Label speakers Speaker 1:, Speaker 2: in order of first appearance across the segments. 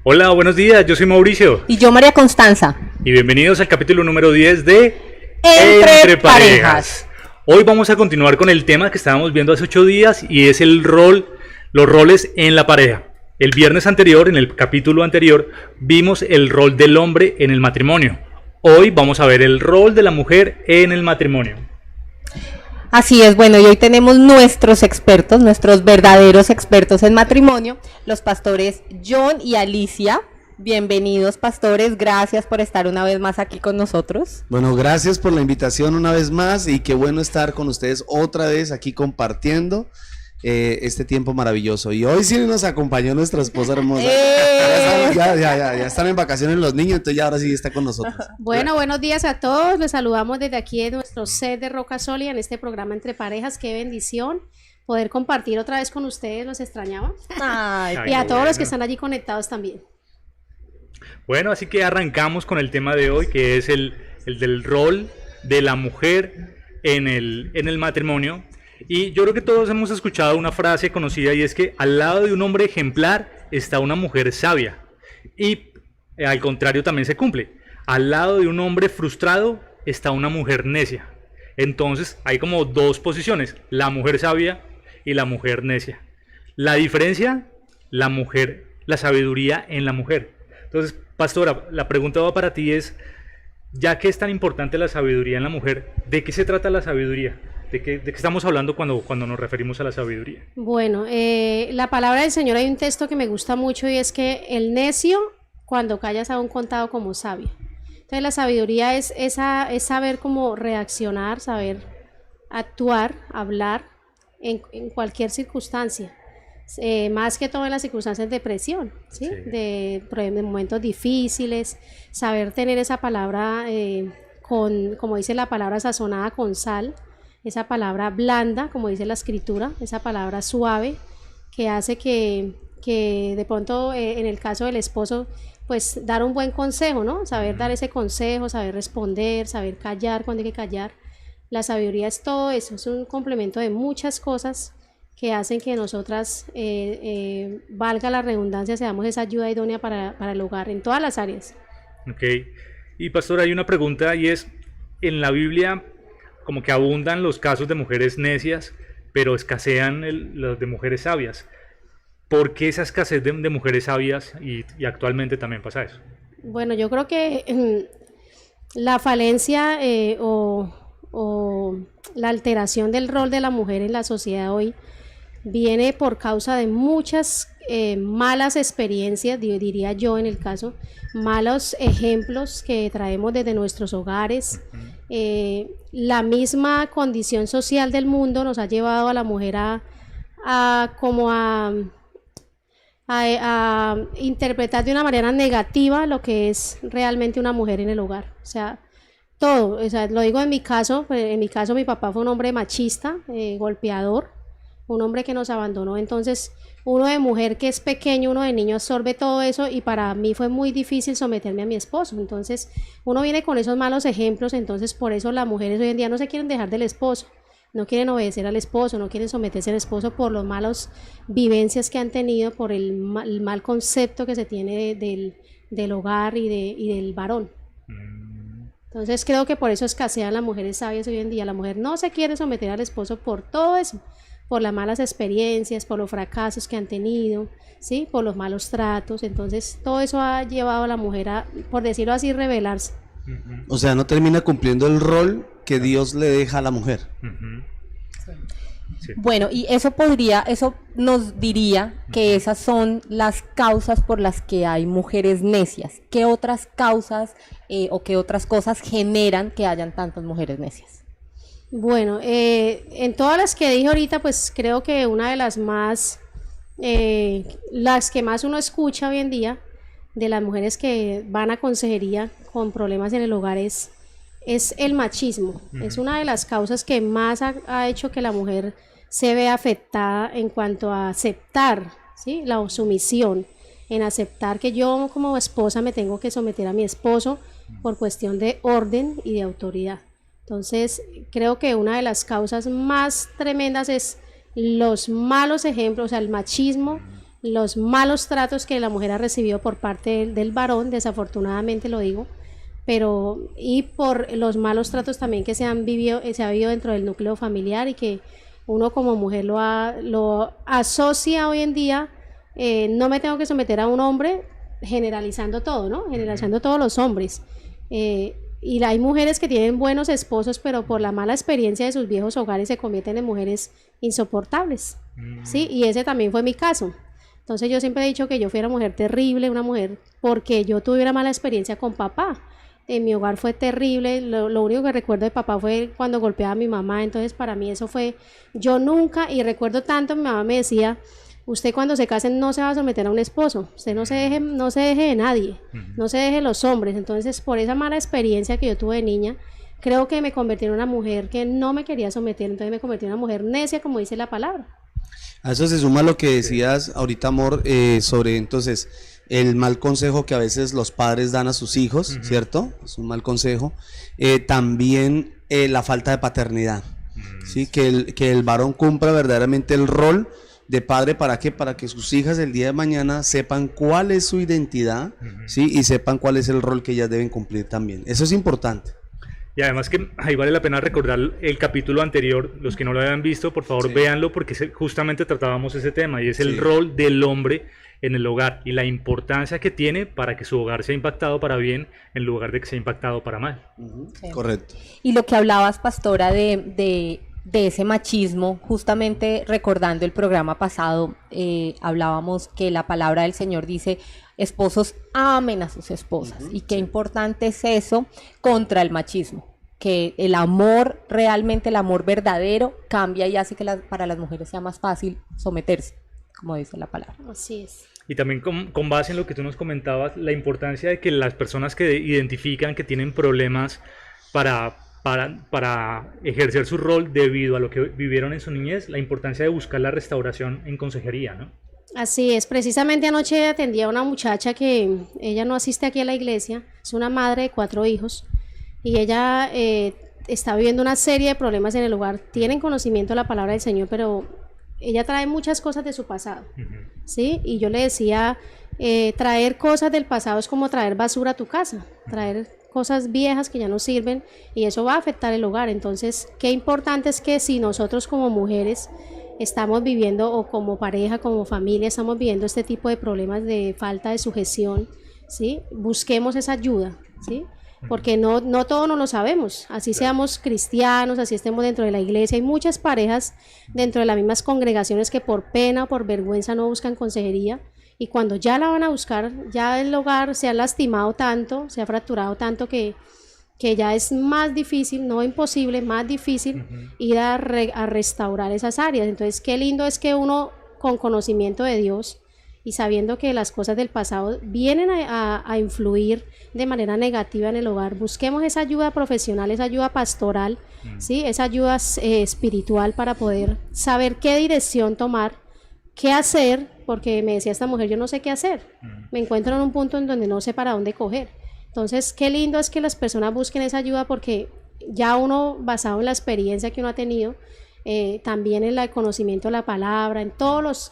Speaker 1: Hola, buenos días, yo soy Mauricio
Speaker 2: Y yo, María Constanza.
Speaker 1: y bienvenidos al capítulo número 10 de
Speaker 2: Entre Parejas.
Speaker 1: Hoy vamos a continuar con el tema que estábamos viendo hace 8 días y es los roles en la pareja. El viernes anterior, en el capítulo anterior, vimos el rol del hombre en el matrimonio. Hoy vamos a ver el rol de la mujer en el matrimonio.
Speaker 2: Así es, bueno, y hoy tenemos nuestros expertos, nuestros verdaderos expertos en matrimonio, los pastores John y Alicia. Bienvenidos, pastores, gracias por estar una vez más aquí con nosotros.
Speaker 3: Bueno, gracias por la invitación una vez más y qué bueno estar con ustedes otra vez aquí compartiendo este tiempo maravilloso. Y hoy sí nos acompañó nuestra esposa hermosa. Ya están en vacaciones los niños, entonces ya ahora sí está con nosotros.
Speaker 4: Bueno, buenos días a todos. Les saludamos desde aquí en nuestro set de Roca Sólida en este programa Entre Parejas. Qué bendición poder compartir otra vez con ustedes. Los extrañaba.
Speaker 2: Ay,
Speaker 4: Y a
Speaker 1: qué
Speaker 4: todos los
Speaker 1: bueno.
Speaker 4: que están allí conectados también.
Speaker 1: Bueno, así que arrancamos con el tema de hoy, que es el del rol de la mujer en el matrimonio. Y yo creo que todos hemos escuchado una frase conocida y es que al lado de un hombre ejemplar está una mujer sabia. Y al contrario también se cumple. Al lado de un hombre frustrado está una mujer necia. Entonces hay como dos posiciones, la mujer sabia y la mujer necia. La diferencia, la sabiduría en la mujer. Entonces, pastora, la pregunta va para ti es, ya que es tan importante la sabiduría en la mujer, ¿de qué se trata la sabiduría? ¿De qué estamos hablando cuando nos referimos a la sabiduría?
Speaker 4: Bueno, la palabra del Señor, hay un texto que me gusta mucho y es que el necio cuando callas a un contado como sabio. Entonces la sabiduría es saber cómo reaccionar, saber actuar, hablar en cualquier circunstancia. Más que todo en las circunstancias de presión, ¿sí?
Speaker 1: Sí.
Speaker 4: De momentos difíciles, saber tener esa palabra como dice la palabra, sazonada con sal, esa palabra blanda, como dice la escritura, esa palabra suave, que hace que de pronto en el caso del esposo, pues dar un buen consejo, ¿no? Saber dar ese consejo, saber responder, saber callar cuando hay que callar. La sabiduría es todo eso, es un complemento de muchas cosas que hacen que nosotras, valga la redundancia, seamos esa ayuda idónea para el hogar en todas las áreas.
Speaker 1: Ok. Y pastor, hay una pregunta y es, en la Biblia como que abundan los casos de mujeres necias, pero escasean los de mujeres sabias. ¿Por qué esa escasez de mujeres sabias y actualmente también pasa eso?
Speaker 4: Bueno, yo creo que la falencia o la alteración del rol de la mujer en la sociedad hoy viene por causa de muchas malas experiencias, diría yo en el caso, malos ejemplos que traemos desde nuestros hogares. La misma condición social del mundo nos ha llevado a la mujer a interpretar de una manera negativa lo que es realmente una mujer en el hogar. O sea, todo, o sea, lo digo en mi caso, mi papá fue un hombre machista, golpeador, un hombre que nos abandonó. Entonces uno de mujer que es pequeño, uno de niño absorbe todo eso y para mí fue muy difícil someterme a mi esposo. Entonces uno viene con esos malos ejemplos, entonces por eso las mujeres hoy en día no se quieren dejar del esposo, no quieren obedecer al esposo, no quieren someterse al esposo por los malos vivencias que han tenido, por el mal concepto que se tiene del hogar y del varón. Entonces creo que por eso escasean las mujeres sabias hoy en día. La mujer no se quiere someter al esposo por todo eso, por las malas experiencias, por los fracasos que han tenido, ¿sí? Por los malos tratos. Entonces todo eso ha llevado a la mujer a, por decirlo así, rebelarse.
Speaker 3: O sea, no termina cumpliendo el rol que Dios le deja a la mujer.
Speaker 1: Sí.
Speaker 2: bueno, y eso nos diría que esas son las causas por las que hay mujeres necias. ¿Qué otras causas o qué otras cosas generan que hayan tantas mujeres necias?
Speaker 4: Bueno, en todas las que dije ahorita, pues creo que una de las las que más uno escucha hoy en día de las mujeres que van a consejería con problemas en el hogar es el machismo. Es una de las causas que más ha hecho que la mujer se vea afectada en cuanto a aceptar, ¿sí? La sumisión, en aceptar que yo como esposa me tengo que someter a mi esposo por cuestión de orden y de autoridad. Entonces, creo que una de las causas más tremendas es los malos ejemplos, o sea, el machismo los malos tratos que la mujer ha recibido por parte del varón, desafortunadamente lo digo, pero y por los malos tratos también que se ha vivido dentro del núcleo familiar y que uno como mujer lo asocia hoy en día, no me tengo que someter a un hombre, generalizando todo, ¿no? Generalizando todos los hombres. Y hay mujeres que tienen buenos esposos, pero por la mala experiencia de sus viejos hogares se convierten en mujeres insoportables, ¿sí? Y ese también fue mi caso. Entonces yo siempre he dicho que yo fui una mujer terrible, una mujer, porque yo tuve una mala experiencia con papá. En mi hogar fue terrible, lo único que recuerdo de papá fue cuando golpeaba a mi mamá, entonces para mí eso fue, yo nunca, y recuerdo tanto, mi mamá me decía, usted cuando se casen no se va a someter a un esposo, usted no se deje de nadie, no se deje de los hombres. Entonces por esa mala experiencia que yo tuve de niña, creo que me convertí en una mujer que no me quería someter, entonces me convertí en una mujer necia, como dice la palabra.
Speaker 3: A eso se suma lo que decías ahorita, amor, sobre entonces el mal consejo que a veces los padres dan a sus hijos, ¿cierto? Es un mal consejo. También la falta de paternidad, ¿sí? Que el varón cumpla verdaderamente el rol de padre. ¿Para qué? Para que sus hijas el día de mañana sepan cuál es su identidad, ¿sí? Y sepan cuál es el rol que ellas deben cumplir también. Eso es importante.
Speaker 1: Y además que ahí vale la pena recordar el capítulo anterior, los que no lo hayan visto, por favor véanlo, porque justamente tratábamos ese tema, y es el rol del hombre en el hogar, y la importancia que tiene para que su hogar sea impactado para bien, en lugar de que sea impactado para mal.
Speaker 2: Sí.
Speaker 3: Correcto.
Speaker 2: Y lo que hablabas, pastora, de ese machismo, justamente recordando el programa pasado, hablábamos que la palabra del Señor dice, esposos amen a sus esposas, y qué importante es eso contra el machismo, que el amor, realmente el amor verdadero, cambia y hace que para las mujeres sea más fácil someterse, como dice la palabra.
Speaker 4: Así es.
Speaker 1: Y también con base en lo que tú nos comentabas, la importancia de que las personas que identifican que tienen problemas para ejercer su rol debido a lo que vivieron en su niñez, la importancia de buscar la restauración en consejería, ¿no?
Speaker 4: Así es, precisamente anoche atendí a una muchacha que ella no asiste aquí a la iglesia, es una madre de 4 hijos y ella está viviendo una serie de problemas en el hogar, tienen conocimiento de la palabra del Señor, pero ella trae muchas cosas de su pasado, ¿sí? Y yo le decía, traer cosas del pasado es como traer basura a tu casa, traer cosas viejas que ya no sirven y eso va a afectar el hogar. Entonces, qué importante es que si nosotros como mujeres estamos viviendo, o como pareja, como familia, estamos viviendo este tipo de problemas de falta de sujeción, ¿sí? Busquemos esa ayuda, ¿sí? Porque no todo no lo sabemos, así seamos cristianos, así estemos dentro de la iglesia, hay muchas parejas dentro de las mismas congregaciones que por pena o por vergüenza no buscan consejería, y cuando ya la van a buscar, ya el hogar se ha lastimado tanto, se ha fracturado tanto que ya es más difícil, no imposible, más difícil ir a restaurar esas áreas. Entonces qué lindo es que uno con conocimiento de Dios y sabiendo que las cosas del pasado vienen a influir de manera negativa en el hogar, busquemos esa ayuda profesional, esa ayuda pastoral, ¿sí? Esa ayuda espiritual para poder saber qué dirección tomar, qué hacer, porque me decía esta mujer, yo no sé qué hacer, me encuentro en un punto en donde no sé para dónde coger. Entonces, qué lindo es que las personas busquen esa ayuda, porque ya uno, basado en la experiencia que uno ha tenido, también en el conocimiento de la palabra, en todos los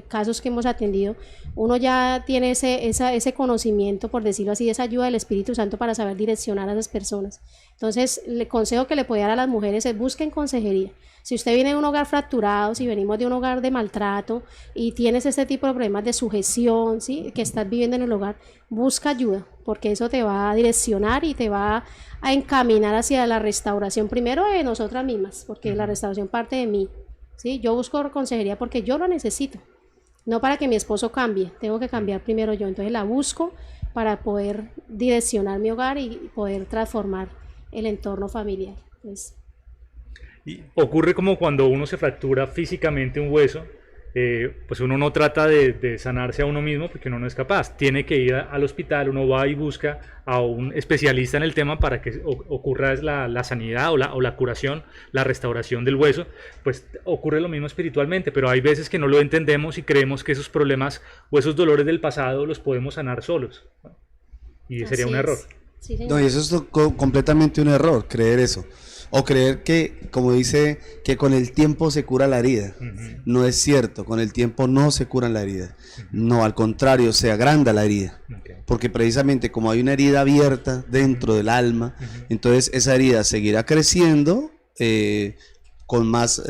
Speaker 4: casos que hemos atendido, uno ya tiene ese conocimiento, por decirlo así, esa ayuda del Espíritu Santo para saber direccionar a esas personas. Entonces, el consejo que le puedo dar a las mujeres es busquen consejería. Si usted viene de un hogar fracturado, si venimos de un hogar de maltrato y tienes este tipo de problemas de sujeción, ¿sí? Que estás viviendo en el hogar, busca ayuda, porque eso te va a direccionar y te va a encaminar hacia la restauración, primero de nosotras mismas, porque la restauración parte de mí, ¿sí? Yo busco consejería porque yo lo necesito, no para que mi esposo cambie, tengo que cambiar primero yo, entonces la busco para poder direccionar mi hogar y poder transformar el entorno familiar. Entonces,
Speaker 1: Y ocurre como cuando uno se fractura físicamente un hueso, pues uno no trata de sanarse a uno mismo porque uno no es capaz, tiene que ir al hospital, uno va y busca a un especialista en el tema para que ocurra la sanidad o la curación, la restauración del hueso. Pues ocurre lo mismo espiritualmente, pero hay veces que no lo entendemos y creemos que esos problemas o esos dolores del pasado los podemos sanar solos, ¿no? Y sería un error.
Speaker 4: Sí,
Speaker 3: No, y eso es completamente un error, creer eso. O creer que, como dice, que con el tiempo se cura la herida. No es cierto, con el tiempo no se cura la herida. No, al contrario, se agranda la herida. Porque precisamente como hay una herida abierta dentro del alma, entonces esa herida seguirá creciendo con más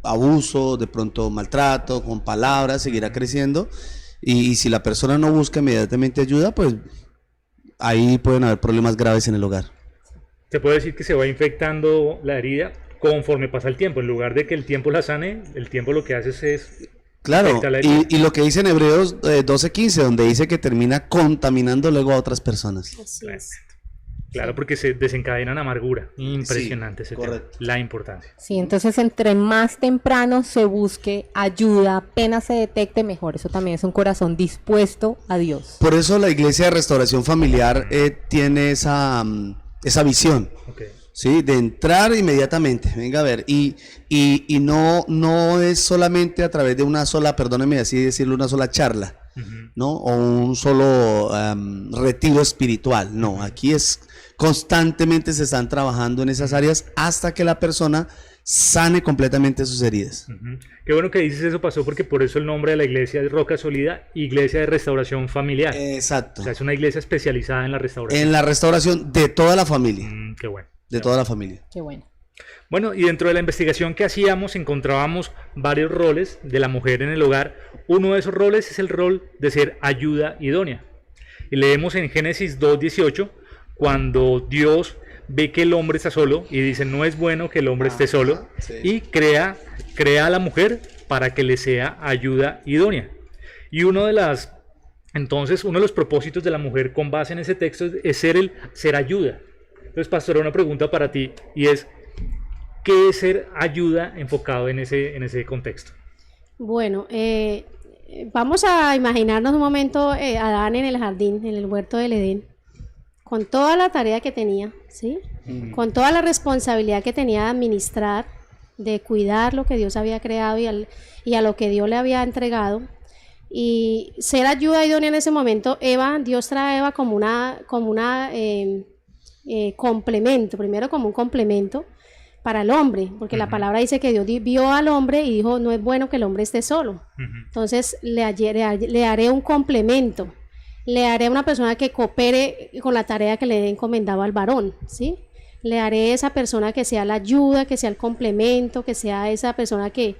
Speaker 3: abuso, de pronto maltrato, con palabras, seguirá creciendo. Y si la persona no busca inmediatamente ayuda, pues ahí pueden haber problemas graves en el hogar.
Speaker 1: Se puede decir que se va infectando la herida conforme pasa el tiempo. En lugar de que el tiempo la sane, el tiempo lo que hace es...
Speaker 3: Claro, y lo que dice en Hebreos 12:15, donde dice que termina contaminando luego a otras personas.
Speaker 4: Así es.
Speaker 1: Claro, porque se desencadenan amargura. Impresionante
Speaker 3: Sí,
Speaker 1: ese tema, la importancia.
Speaker 2: Sí, entonces entre más temprano se busque ayuda, apenas se detecte, mejor. Eso también es un corazón dispuesto a Dios.
Speaker 3: Por eso la Iglesia de Restauración Familiar tiene esa visión, ¿sí? De entrar inmediatamente, venga a ver, y no es solamente a través de una sola, perdónenme así decirlo, una sola charla, ¿no? O un solo retiro espiritual, no, aquí es constantemente se están trabajando en esas áreas hasta que la persona sane completamente sus heridas.
Speaker 1: Qué bueno que dices eso, pasó, porque por eso el nombre de la iglesia es Roca Sólida, Iglesia de Restauración Familiar.
Speaker 3: Exacto.
Speaker 1: O sea, es una iglesia especializada en la restauración.
Speaker 3: En la restauración de toda la familia.
Speaker 1: Qué bueno.
Speaker 3: De toda la familia.
Speaker 2: Qué bueno.
Speaker 1: Bueno, y dentro de la investigación que hacíamos encontrábamos varios roles de la mujer en el hogar. Uno de esos roles es el rol de ser ayuda idónea. Y leemos en Génesis 2:18, cuando Dios ve que el hombre está solo y dice, no es bueno que el hombre esté solo, sí. Y crea a la mujer para que le sea ayuda idónea. Y uno de los propósitos de la mujer con base en ese texto es ser ayuda. Entonces, pastor, una pregunta para ti, y es, ¿qué es ser ayuda enfocado en ese contexto?
Speaker 4: Bueno, vamos a imaginarnos un momento Adán en el jardín, en el huerto del Edén, con toda la tarea que tenía, ¿sí? Con toda la responsabilidad que tenía de administrar, de cuidar lo que Dios había creado y a lo que Dios le había entregado. Y ser ayuda idónea en ese momento, Dios trae a Eva como una complemento, primero como un complemento para el hombre, porque la palabra dice que Dios vio al hombre y dijo, no es bueno que el hombre esté solo. Entonces le haré un complemento. Le haré una persona que coopere con la tarea que le he encomendado al varón, ¿sí? Le haré esa persona que sea la ayuda, que sea el complemento, que sea esa persona que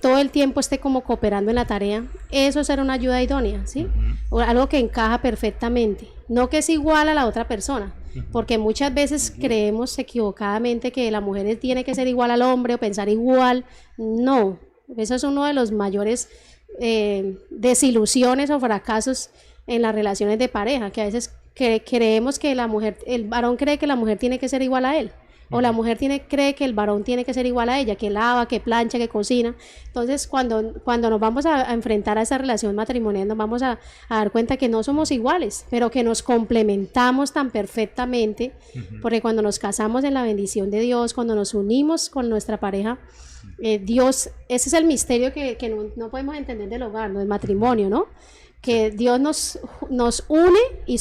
Speaker 4: todo el tiempo esté como cooperando en la tarea. Eso es ser una ayuda idónea, ¿sí? O algo que encaja perfectamente, no que es igual a la otra persona, porque muchas veces creemos equivocadamente que la mujer tiene que ser igual al hombre o pensar igual. No, eso es uno de los mayores desilusiones o fracasos en las relaciones de pareja, que a veces creemos que el varón cree que la mujer tiene que ser igual a él, o la mujer cree que el varón tiene que ser igual a ella, que lava, que plancha, que cocina. Entonces cuando nos vamos a enfrentar a esa relación matrimonial, nos vamos a dar cuenta que no somos iguales, pero que nos complementamos tan perfectamente, porque cuando nos casamos en la bendición de Dios, cuando nos unimos con nuestra pareja, Dios, ese es el misterio que no podemos entender del hogar, ¿no? Del matrimonio, ¿no? Que Dios nos une y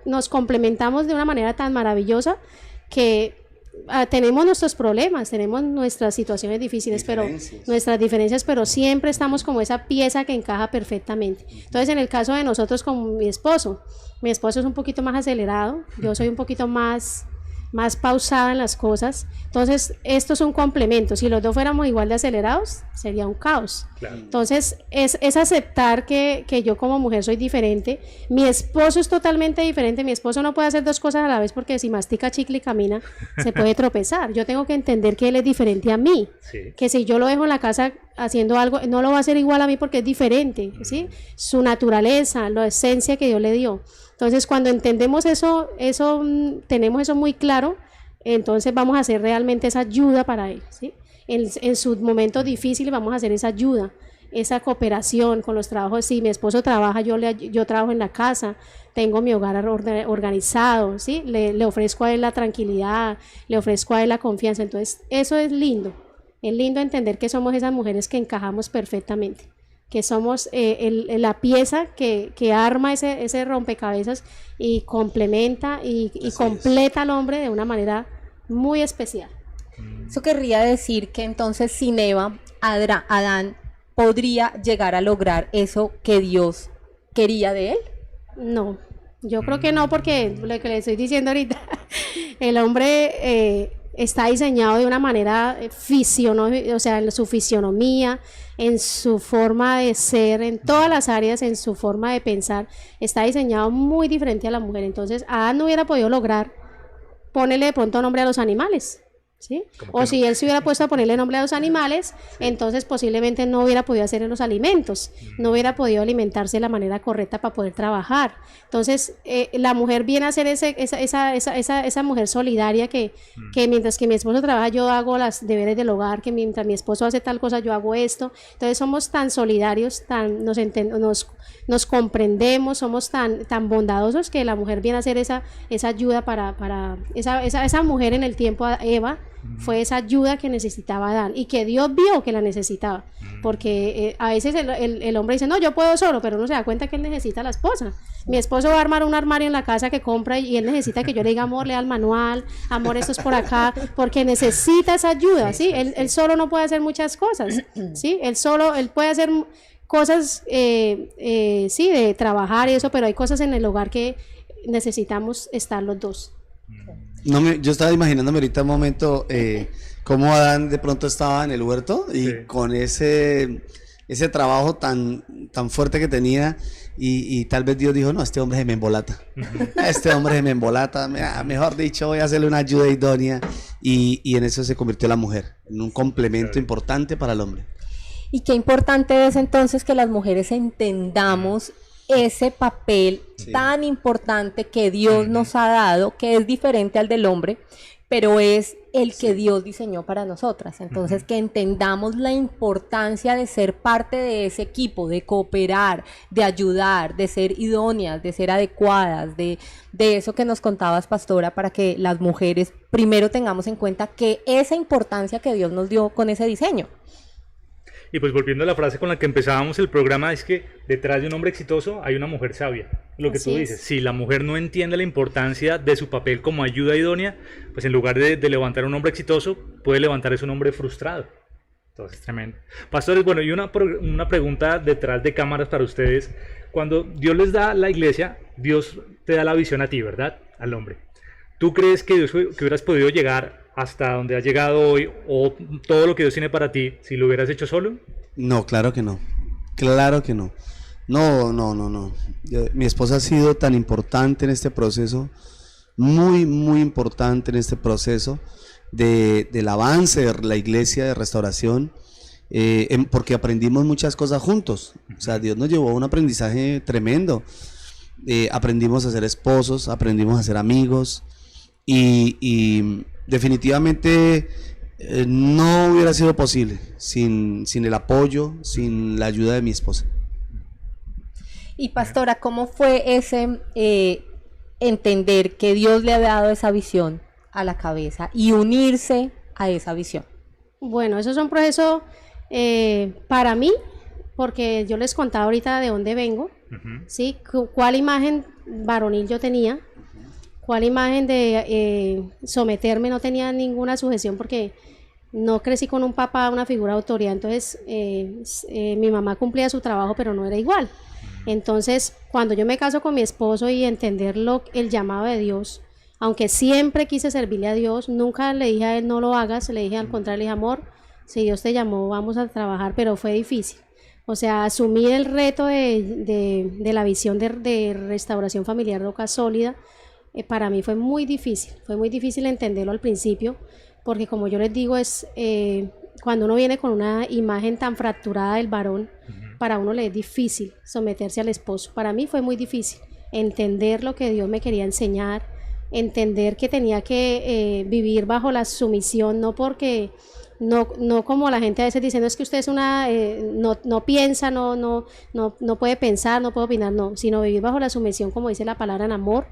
Speaker 4: nos complementamos de una manera tan maravillosa que tenemos nuestros problemas, tenemos nuestras situaciones difíciles, nuestras diferencias, pero siempre estamos como esa pieza que encaja perfectamente. Entonces, en el caso de nosotros con mi esposo es un poquito más acelerado, yo soy un poquito más pausada en las cosas. Entonces esto es un complemento. Si los dos fuéramos igual de acelerados, sería un caos. Claro. Entonces es aceptar que yo como mujer soy diferente, mi esposo es totalmente diferente, mi esposo no puede hacer dos cosas a la vez, porque si mastica chicle y camina se puede tropezar. Yo tengo que entender que él es diferente a mí, sí. Que si yo lo dejo en la casa haciendo algo, no lo va a hacer igual a mí porque es diferente, ¿sí? Su naturaleza, la esencia que Dios le dio. Entonces, cuando entendemos eso, tenemos eso muy claro, entonces vamos a hacer realmente esa ayuda para él, ¿sí? En sus momentos difíciles vamos a hacer esa ayuda, esa cooperación con los trabajos. Si mi esposo trabaja, yo trabajo en la casa, tengo mi hogar organizado, ¿sí? Le ofrezco a él la tranquilidad, le ofrezco a él la confianza. Entonces, eso es lindo entender que somos esas mujeres que encajamos perfectamente, que somos la pieza que arma ese rompecabezas y complementa y completa al hombre de una manera muy especial.
Speaker 2: Eso querría decir que entonces sin Eva, Adán podría llegar a lograr eso que Dios quería de él.
Speaker 4: No, yo creo que no, porque lo que le estoy diciendo ahorita, el hombre está diseñado de una manera o sea, en su fisionomía, en su forma de ser, en todas las áreas, en su forma de pensar, está diseñado muy diferente a la mujer. Entonces, Adán no hubiera podido lograr ponerle de pronto nombre a los animales, ¿sí? O si él se hubiera puesto a ponerle nombre a los animales, entonces posiblemente no hubiera podido hacer los alimentos, no hubiera podido alimentarse de la manera correcta para poder trabajar. Entonces, la mujer viene a ser esa mujer solidaria que mientras que mi esposo trabaja, yo hago los deberes del hogar, que mientras mi esposo hace tal cosa, yo hago esto. Entonces, somos tan solidarios, nos comprendemos, somos tan bondadosos, que la mujer viene a ser esa ayuda para esa mujer en el tiempo, Eva, fue esa ayuda que necesitaba Adán y que Dios vio que la necesitaba, porque a veces el hombre dice, no, yo puedo solo, pero no se da cuenta que él necesita a la esposa. Mi esposo va a armar un armario en la casa que compra y él necesita que yo le diga, amor, lea el manual, amor, esto es por acá, porque necesita esa ayuda, ¿sí? Él solo no puede hacer muchas cosas, ¿sí? Él puede hacer cosas, sí, de trabajar y eso, pero hay cosas en el hogar que necesitamos estar los dos.
Speaker 3: Yo estaba imaginándome ahorita un momento cómo Adán de pronto estaba en el huerto y con ese trabajo tan fuerte que tenía y tal vez Dios dijo, no, este hombre se me embolata, mejor dicho, voy a hacerle una ayuda idónea y en eso se convirtió la mujer, en un complemento importante para el hombre.
Speaker 2: Y qué importante es entonces que las mujeres entendamos ese papel tan importante que Dios nos ha dado, que es diferente al del hombre, pero es el que Dios diseñó para nosotras. Entonces, que entendamos la importancia de ser parte de ese equipo, de cooperar, de ayudar, de ser idóneas, de ser adecuadas, de eso que nos contabas, pastora, para que las mujeres primero tengamos en cuenta que esa importancia que Dios nos dio con ese diseño.
Speaker 1: Y pues volviendo a la frase con la que empezábamos el programa, es que detrás de un hombre exitoso hay una mujer sabia. Lo que
Speaker 4: Así
Speaker 1: tú dices, si la mujer no entiende la importancia de su papel como ayuda idónea, pues en lugar de levantar a un hombre exitoso, puede levantar a un hombre frustrado. Entonces, tremendo. Pastores, bueno, y una pregunta detrás de cámaras para ustedes. Cuando Dios les da la iglesia, Dios te da la visión a ti, ¿verdad? Al hombre. ¿Tú crees que hubieras podido llegar hasta donde has llegado hoy, o todo lo que Dios tiene para ti, si lo hubieras hecho solo?
Speaker 3: No, claro que no. Claro que no. No. Mi esposa ha sido tan importante en este proceso, muy, muy importante en este proceso del avance de la iglesia de restauración, porque aprendimos muchas cosas juntos. O sea, Dios nos llevó a un aprendizaje tremendo. Aprendimos a ser esposos, aprendimos a ser amigos y definitivamente no hubiera sido posible sin el apoyo, sin la ayuda de mi esposa.
Speaker 2: Y pastora, ¿cómo fue ese entender que Dios le había dado esa visión a la cabeza y unirse a esa visión?
Speaker 4: Bueno, eso es un proceso para mí, porque yo les contaba ahorita de dónde vengo, ¿sí? Cuál imagen varonil yo tenía, cuál imagen de someterme, no tenía ninguna sujeción porque no crecí con un papá, una figura de autoridad. Entonces mi mamá cumplía su trabajo, pero no era igual. Entonces cuando yo me caso con mi esposo y entender el llamado de Dios, aunque siempre quise servirle a Dios, nunca le dije a él no lo hagas, le dije al contrario, le dije, amor, si Dios te llamó vamos a trabajar, pero fue difícil. O sea, asumir el reto de la visión de restauración familiar Roca Sólida, para mí fue muy difícil entenderlo al principio, porque como yo les digo, cuando uno viene con una imagen tan fracturada del varón, para uno le es difícil someterse al esposo. Para mí fue muy difícil entender lo que Dios me quería enseñar, entender que tenía que vivir bajo la sumisión, no como la gente a veces dice, no es que usted es no piensa, no puede pensar, no puede opinar, no, sino vivir bajo la sumisión, como dice la palabra, en amor.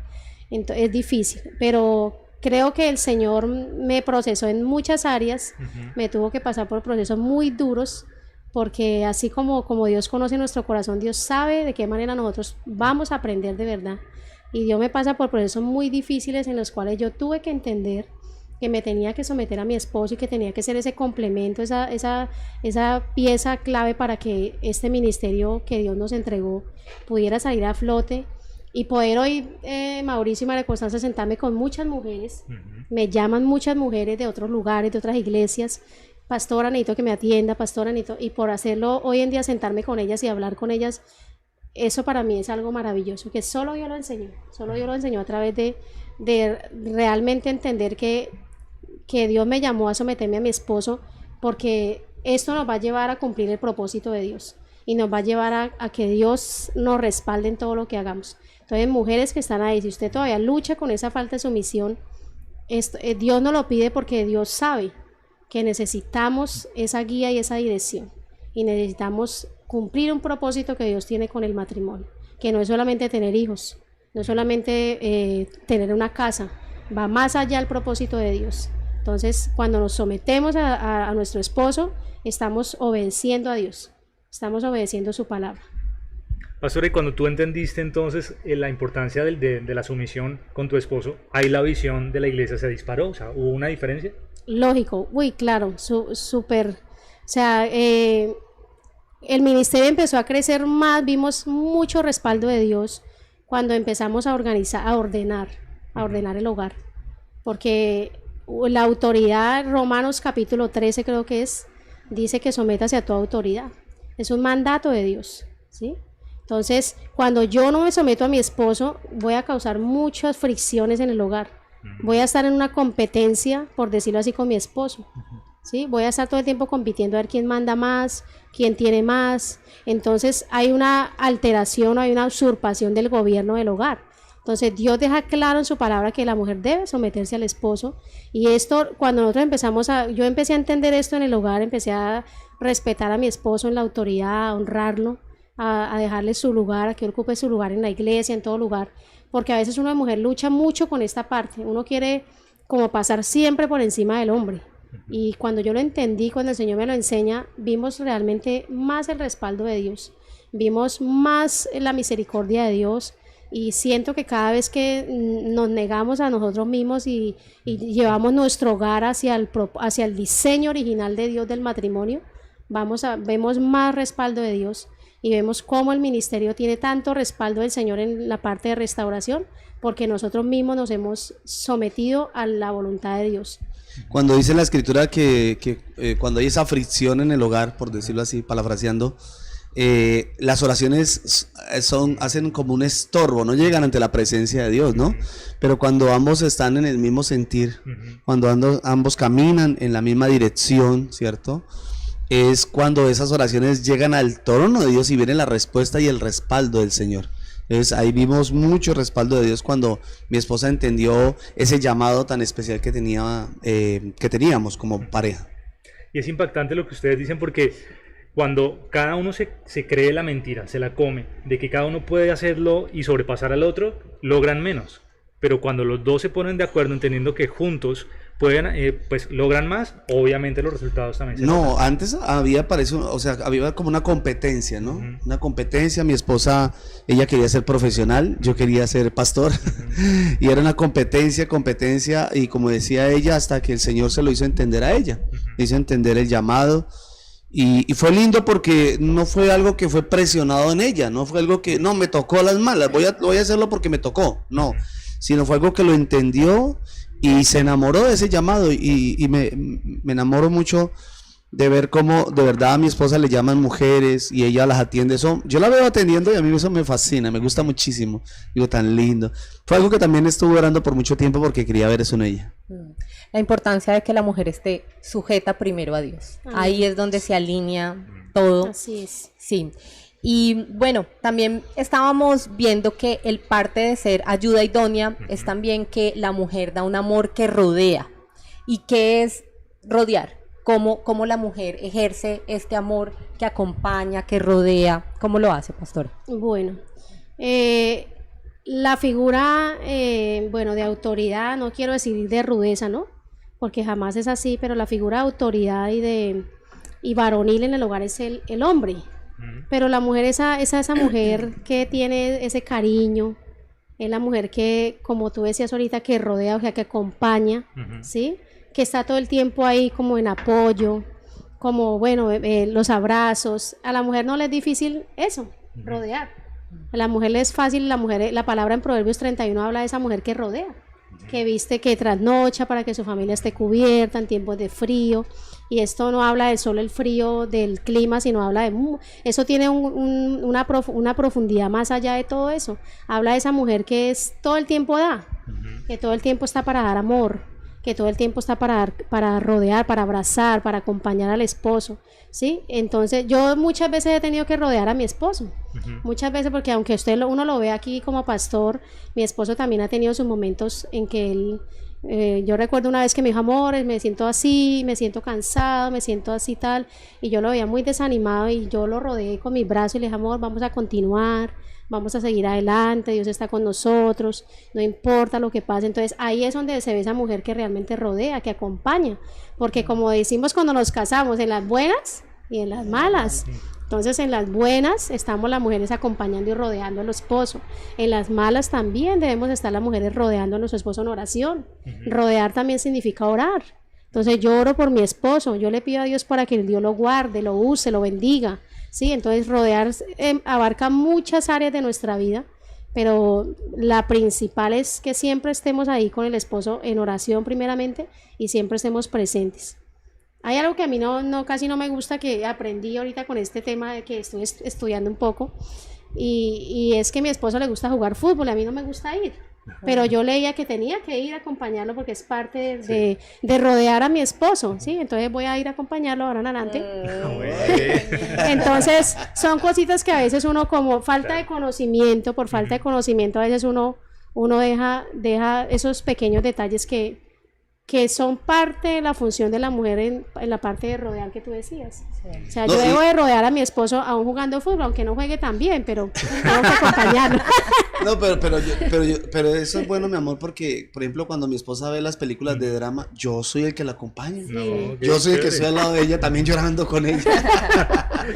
Speaker 4: Entonces, es difícil, pero creo que el Señor me procesó en muchas áreas, me tuvo que pasar por procesos muy duros, porque así como Dios conoce nuestro corazón, Dios sabe de qué manera nosotros vamos a aprender de verdad. Y Dios me pasa por procesos muy difíciles en los cuales yo tuve que entender que me tenía que someter a mi esposo y que tenía que ser ese complemento, esa pieza clave para que este ministerio que Dios nos entregó pudiera salir a flote y poder hoy, Mauricio y María Constanza, sentarme con muchas mujeres. Me llaman muchas mujeres de otros lugares, de otras iglesias. Pastora, necesito que me atienda, pastora, necesito, y por hacerlo hoy en día, sentarme con ellas y hablar con ellas, eso para mí es algo maravilloso, que solo Dios lo enseñó a través de realmente entender que Dios me llamó a someterme a mi esposo, porque esto nos va a llevar a cumplir el propósito de Dios y nos va a llevar a que Dios nos respalde en todo lo que hagamos. Entonces, mujeres que están ahí, si usted todavía lucha con esa falta de sumisión, Dios nos lo pide porque Dios sabe que necesitamos esa guía y esa dirección, y necesitamos cumplir un propósito que Dios tiene con el matrimonio, que no es solamente tener hijos, no es solamente tener una casa, va más allá el propósito de Dios. Entonces, cuando nos sometemos a nuestro esposo, estamos obedeciendo a Dios, estamos obedeciendo su palabra.
Speaker 1: Pastor, y cuando tú entendiste entonces la importancia de la sumisión con tu esposo, ahí la visión de la iglesia se disparó, o sea, ¿hubo una diferencia?
Speaker 4: Lógico, claro, súper, o sea, el ministerio empezó a crecer más, vimos mucho respaldo de Dios cuando empezamos a organizar, a ordenar el hogar, porque la autoridad, Romanos capítulo 13 creo que dice que sométase a toda autoridad, es un mandato de Dios, ¿sí? Entonces, cuando yo no me someto a mi esposo, voy a causar muchas fricciones en el hogar. Voy a estar en una competencia, por decirlo así, con mi esposo. ¿Sí? Voy a estar todo el tiempo compitiendo a ver quién manda más, quién tiene más. Entonces, hay una alteración, hay una usurpación del gobierno del hogar. Entonces, Dios deja claro en su palabra que la mujer debe someterse al esposo. Y esto, cuando nosotros yo empecé a entender esto en el hogar, empecé a respetar a mi esposo en la autoridad, a honrarlo, a dejarle su lugar, a que ocupe su lugar en la iglesia, en todo lugar, porque a veces una mujer lucha mucho con esta parte, uno quiere como pasar siempre por encima del hombre, y cuando yo lo entendí, cuando el Señor me lo enseña, vimos realmente más el respaldo de Dios, vimos más la misericordia de Dios, y siento que cada vez que nos negamos a nosotros mismos y llevamos nuestro hogar hacia el diseño original de Dios del matrimonio, vemos más respaldo de Dios. Y vemos cómo el ministerio tiene tanto respaldo del Señor en la parte de restauración, porque nosotros mismos nos hemos sometido a la voluntad de Dios.
Speaker 3: Cuando dice la escritura que cuando hay esa fricción en el hogar, por decirlo así, parafraseando, las oraciones hacen como un estorbo, no llegan ante la presencia de Dios, ¿no? Pero cuando ambos están en el mismo sentir, cuando ambos caminan en la misma dirección, ¿cierto?, es cuando esas oraciones llegan al trono de Dios y viene la respuesta y el respaldo del Señor. Entonces ahí vimos mucho respaldo de Dios cuando mi esposa entendió ese llamado tan especial que teníamos como pareja.
Speaker 1: Y es impactante lo que ustedes dicen, porque cuando cada uno se cree la mentira, se la come, de que cada uno puede hacerlo y sobrepasar al otro, logran menos. Pero cuando los dos se ponen de acuerdo, entendiendo que juntos pueden, pues logran más, obviamente los resultados también se
Speaker 3: No, antes había como una competencia, ¿no? Una competencia, mi esposa, ella quería ser profesional, yo quería ser pastor, y era una competencia, y como decía ella, hasta que el Señor se lo hizo entender a ella, hizo entender el llamado, y fue lindo porque no fue algo que fue presionado en ella, no fue algo que, no, me tocó a las malas, voy a hacerlo porque me tocó, no, sino fue algo que lo entendió y se enamoró de ese llamado, y me enamoro mucho de ver cómo de verdad a mi esposa le llaman mujeres y ella las atiende. Yo la veo atendiendo y a mí eso me fascina, me gusta muchísimo, digo, tan lindo. Fue algo que también estuve orando por mucho tiempo porque quería ver eso en ella.
Speaker 2: La importancia de que la mujer esté sujeta primero a Dios. Ahí es donde se alinea todo.
Speaker 4: Así es.
Speaker 2: Sí. Y bueno, también estábamos viendo que el parte de ser ayuda idónea es también que la mujer da un amor que rodea. ¿Y qué es rodear? ¿Cómo la mujer ejerce este amor que acompaña, que rodea? ¿Cómo lo hace, pastora?
Speaker 4: Bueno, la figura, de autoridad, no quiero decir de rudeza, ¿no? Porque jamás es así, pero la figura de autoridad y varonil en el hogar es el hombre. Pero la mujer es esa mujer que tiene ese cariño, es la mujer que, como tú decías ahorita, que rodea, o sea, que acompaña, ¿sí? que está todo el tiempo ahí como en apoyo, como, bueno, los abrazos. A la mujer no le es difícil eso, rodear. A la mujer le es fácil, la palabra en Proverbios 31 habla de esa mujer que rodea, que viste, que trasnocha para que su familia esté cubierta en tiempos de frío. Y esto no habla de solo el frío del clima, sino habla de... Eso tiene una profundidad más allá de todo eso. Habla de esa mujer que todo el tiempo da, que todo el tiempo está para dar amor, que todo el tiempo está para rodear, para abrazar, para acompañar al esposo, ¿sí? Entonces yo muchas veces he tenido que rodear a mi esposo, muchas veces, porque aunque uno lo ve aquí como pastor, mi esposo también ha tenido sus momentos en que él... yo recuerdo una vez que me dijo, amor, me siento así, me siento cansado, me siento así tal, y yo lo veía muy desanimado y yo lo rodeé con mis brazos y le dije, amor, vamos a continuar, vamos a seguir adelante, Dios está con nosotros, no importa lo que pase. Entonces ahí es donde se ve esa mujer que realmente rodea, que acompaña, porque como decimos cuando nos casamos, en las buenas y en las malas. Entonces en las buenas estamos las mujeres acompañando y rodeando al esposo, en las malas también debemos estar las mujeres rodeando a nuestro esposo en oración. Rodear también significa orar. Entonces yo oro por mi esposo, yo le pido a Dios para que Dios lo guarde, lo use, lo bendiga, ¿sí? Entonces rodear abarca muchas áreas de nuestra vida, pero la principal es que siempre estemos ahí con el esposo en oración primeramente y siempre estemos presentes. Hay algo que a mí casi no me gusta, que aprendí ahorita con este tema de que estoy estudiando un poco, y es que a mi esposo le gusta jugar fútbol, a mí no me gusta ir, pero yo leía que tenía que ir a acompañarlo porque es parte de rodear a mi esposo, ¿sí? Entonces voy a ir a acompañarlo ahora en adelante. Entonces son cositas que a veces uno, como falta de conocimiento, por falta de conocimiento, a veces uno deja esos pequeños detalles que son parte de la función de la mujer en la parte de rodear que tú decías. O sea, yo debo de rodear a mi esposo aún jugando fútbol, aunque no juegue tan bien, pero tengo que acompañarlo.
Speaker 3: No, pero eso es bueno, mi amor, porque, por ejemplo, cuando mi esposa ve las películas de drama, yo soy el que la acompaña.
Speaker 1: No,
Speaker 3: yo soy el que estoy al lado de ella, también llorando con ella.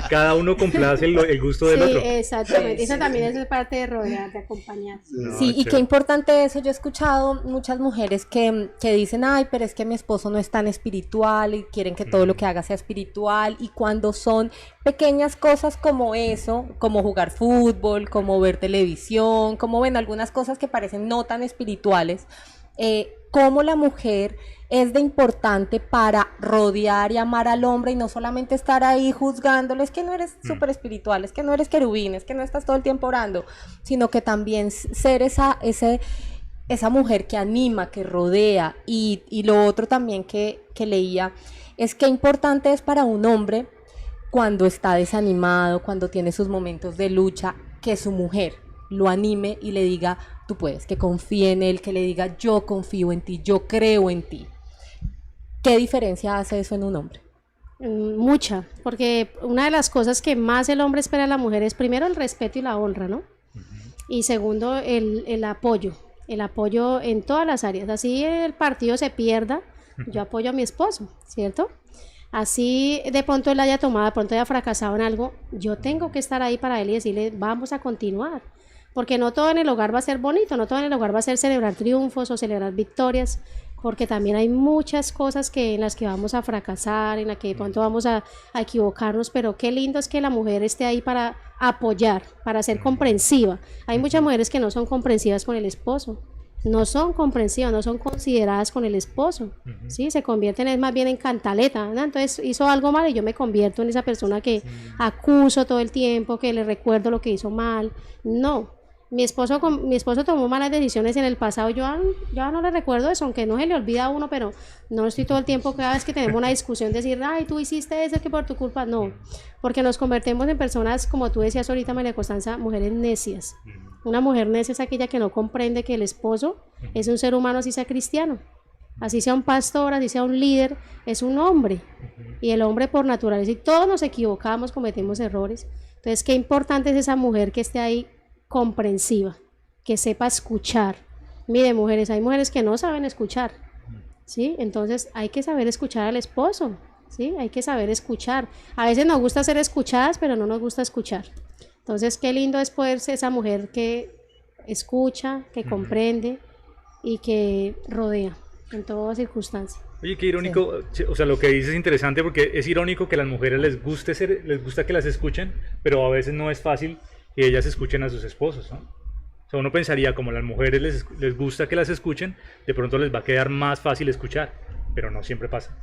Speaker 1: Cada uno complace el gusto del otro.
Speaker 4: Exactamente. Esa también es parte de rodear, de acompañar.
Speaker 2: Sí, y qué importante eso. Yo he escuchado muchas mujeres que dicen, ay, pero es que mi esposo no es tan espiritual y quieren que todo lo que haga sea espiritual, y cuando son pequeñas cosas como eso, como jugar fútbol, como ver televisión, como ven algunas cosas que parecen no tan espirituales, cómo la mujer es de importante para rodear y amar al hombre y no solamente estar ahí juzgándole, es que no eres súper espiritual, es que no eres querubín, es que no estás todo el tiempo orando, sino que también ser esa mujer que anima, que rodea. Y lo otro también que leía es que importante es para un hombre cuando está desanimado, cuando tiene sus momentos de lucha, que su mujer lo anime y le diga, tú puedes, que confíe en él, que le diga, yo confío en ti, yo creo en ti. ¿Qué diferencia hace eso en un hombre?
Speaker 4: Mucha, porque una de las cosas que más el hombre espera de la mujer es primero el respeto y la honra, ¿no? Y segundo, el apoyo en todas las áreas. Así el partido se pierda, yo apoyo a mi esposo, ¿cierto? Así de pronto él haya tomado, de pronto haya fracasado en algo, yo tengo que estar ahí para él y decirle, vamos a continuar. Porque no todo en el hogar va a ser bonito, no todo en el hogar va a ser celebrar triunfos o celebrar victorias, porque también hay muchas cosas en las que vamos a fracasar, en las que de pronto vamos a equivocarnos, pero qué lindo es que la mujer esté ahí para apoyar, para ser comprensiva. Hay muchas mujeres que no son comprensivas con el esposo, no son comprensivas, no son consideradas con el esposo, ¿sí? Se convierten más bien en cantaleta, ¿no? Entonces hizo algo mal y yo me convierto en esa persona que acuso todo el tiempo, que le recuerdo lo que hizo mal. No. Mi esposo tomó malas decisiones en el pasado, yo no le recuerdo eso, aunque no se le olvida a uno, pero no estoy todo el tiempo, cada vez que tenemos una discusión, decir, ay, tú hiciste eso, que por tu culpa, no, porque nos convertimos en personas, como tú decías ahorita, María Constanza, mujeres necias. Una mujer necia es aquella que no comprende que el esposo es un ser humano, así sea cristiano, así sea un pastor, así sea un líder, es un hombre, y el hombre por naturaleza, y todos nos equivocamos, cometemos errores. Entonces qué importante es esa mujer que esté ahí comprensiva, que sepa escuchar. Mire, mujeres, hay mujeres que no saben escuchar, ¿sí? Entonces hay que saber escuchar al esposo, ¿sí? Hay que saber escuchar. A veces nos gusta ser escuchadas, pero no nos gusta escuchar. Entonces qué lindo es poder ser esa mujer que escucha, que comprende y que rodea en toda circunstancia.
Speaker 1: Oye, qué irónico, o sea, lo que dices es interesante porque es irónico que a las mujeres les gusta que las escuchen, pero a veces no es fácil que ellas escuchen a sus esposos, ¿no? O sea, uno pensaría, como a las mujeres les gusta que las escuchen, de pronto les va a quedar más fácil escuchar, pero no siempre pasa.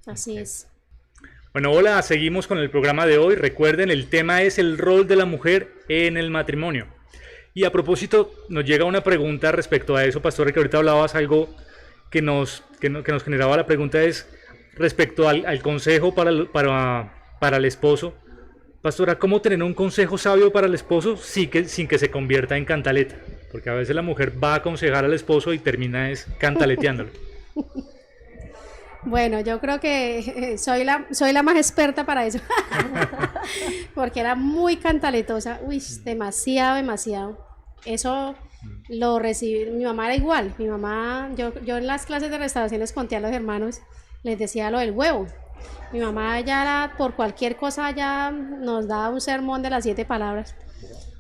Speaker 4: Así
Speaker 1: Ok.
Speaker 4: es.
Speaker 1: Bueno, hola, seguimos con el programa de hoy. Recuerden, el tema es el rol de la mujer en el matrimonio. Y a propósito, nos llega una pregunta respecto a eso, pastor, que ahorita hablabas algo que nos generaba la pregunta, es respecto al consejo para el esposo. Pastora, ¿cómo tener un consejo sabio para el esposo sin que se convierta en cantaleta? Porque a veces la mujer va a aconsejar al esposo y termina cantaleteándolo.
Speaker 4: Bueno, yo creo que soy la más experta para eso. Porque era muy cantaletosa. Uy, demasiado, demasiado. Eso lo recibí. Mi mamá era igual. Mi mamá, yo en las clases de restauración les conté a los hermanos, les decía lo del huevo. Mi mamá ya por cualquier cosa ya nos daba un sermón de las 7 palabras.